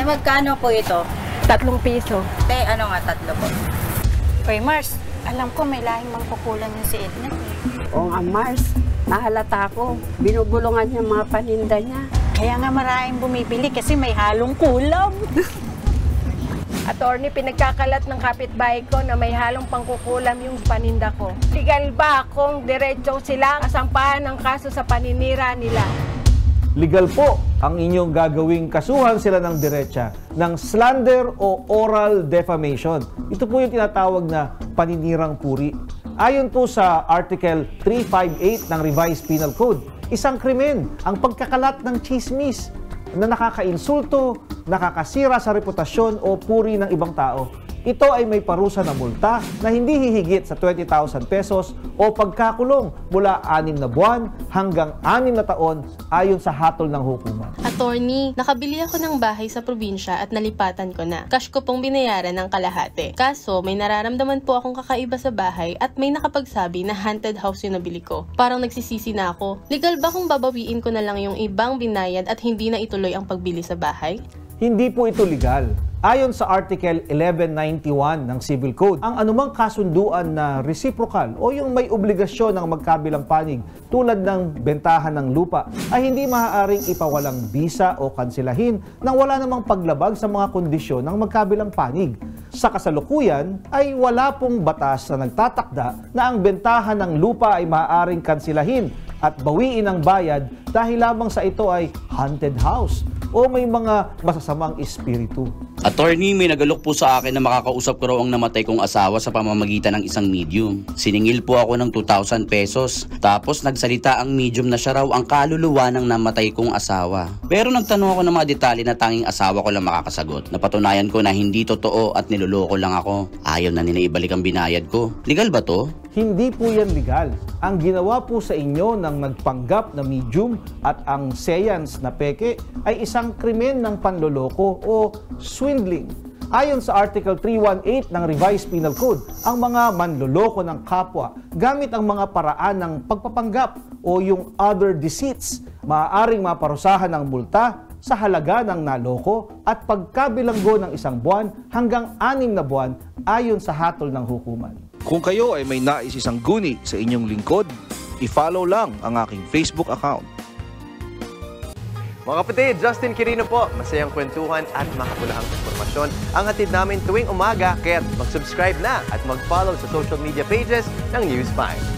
magkano po ito? 3 piso. Te, ano nga 3 po? Uy, Mars, alam ko may lahing mangkukulan yung si Edna. Oo nga, Mars. Nahalata ko. Binubulungan niya mga paninda niya. Kaya nga maraming bumibili kasi may halong kulam. Attorney, pinagkakalat ng kapitbahay ko na may halong pangkukulam yung paninda ko. Legal ba kung diretso silang asampahan ng kaso sa paninira nila? Legal po ang inyong gagawing kasuhan sila ng diretsa ng slander o oral defamation. Ito po yung tinatawag na paninirang puri. Ayon po sa Article 358 ng Revised Penal Code, isang krimen ang pagkakalat ng chismis na nakakainsulto, nakakasira sa reputasyon o puri ng ibang tao. Ito ay may parusa na multa na hindi hihigit sa 20,000 pesos o pagkakulong mula 6 na buwan hanggang 6 na taon ayon sa hatol ng hukuman. Attorney, nakabili ako ng bahay sa probinsya at nalipatan ko na. Cash ko pong binayaran ng kalahati. Kaso, may nararamdaman po akong kakaiba sa bahay at may nakapagsabi na haunted house yung nabili ko. Parang nagsisisi na ako. Legal ba kung babawiin ko na lang yung ibang binayad at hindi na ituloy ang pagbili sa bahay? Hindi po ito legal. Ayon sa Article 1191 ng Civil Code, ang anumang kasunduan na reciprocal o yung may obligasyon ng magkabilang panig tulad ng bentahan ng lupa ay hindi maaaring ipawalang bisa o kansilahin nang wala namang paglabag sa mga kondisyon ng magkabilang panig. Sa kasalukuyan ay wala pong batas na nagtatakda na ang bentahan ng lupa ay maaaring kansilahin at bawiin ang bayad dahil lamang sa ito ay haunted house o may mga masasamang espiritu. Attorney, may nagalok po sa akin na makakausap ko raw ang namatay kong asawa sa pamamagitan ng isang medium. Siningil po ako ng 2,000 pesos. Tapos nagsalita ang medium na siya raw ang kaluluwa ng namatay kong asawa. Pero nagtanong ako ng mga detalye na tanging asawa ko lang makakasagot. Napatunayan ko na hindi totoo at niloloko lang ako. Ayaw na nila ibalik ang binayad ko. Legal ba to? Hindi po yan legal. Ang ginawa po sa inyo ng nagpanggap na medium at ang seance na peke ay isang krimen ng panloloko o swindling. Ayon sa Article 318 ng Revised Penal Code, ang mga manloloko ng kapwa gamit ang mga paraan ng pagpapanggap o yung other deceits, maaaring maparusahan ng multa sa halaga ng naloko at pagkabilanggo ng 1 buwan hanggang 6 na buwan ayon sa hatol ng hukuman. Kung kayo ay may nais isang guni sa inyong lingkod, i-follow lang ang aking Facebook account. Mga kapatid, Justin Quirino po. Masayang kwentuhan at makapulahang informasyon ang hatid namin tuwing umaga. Kaya mag-subscribe na at mag-follow sa social media pages ng News 5.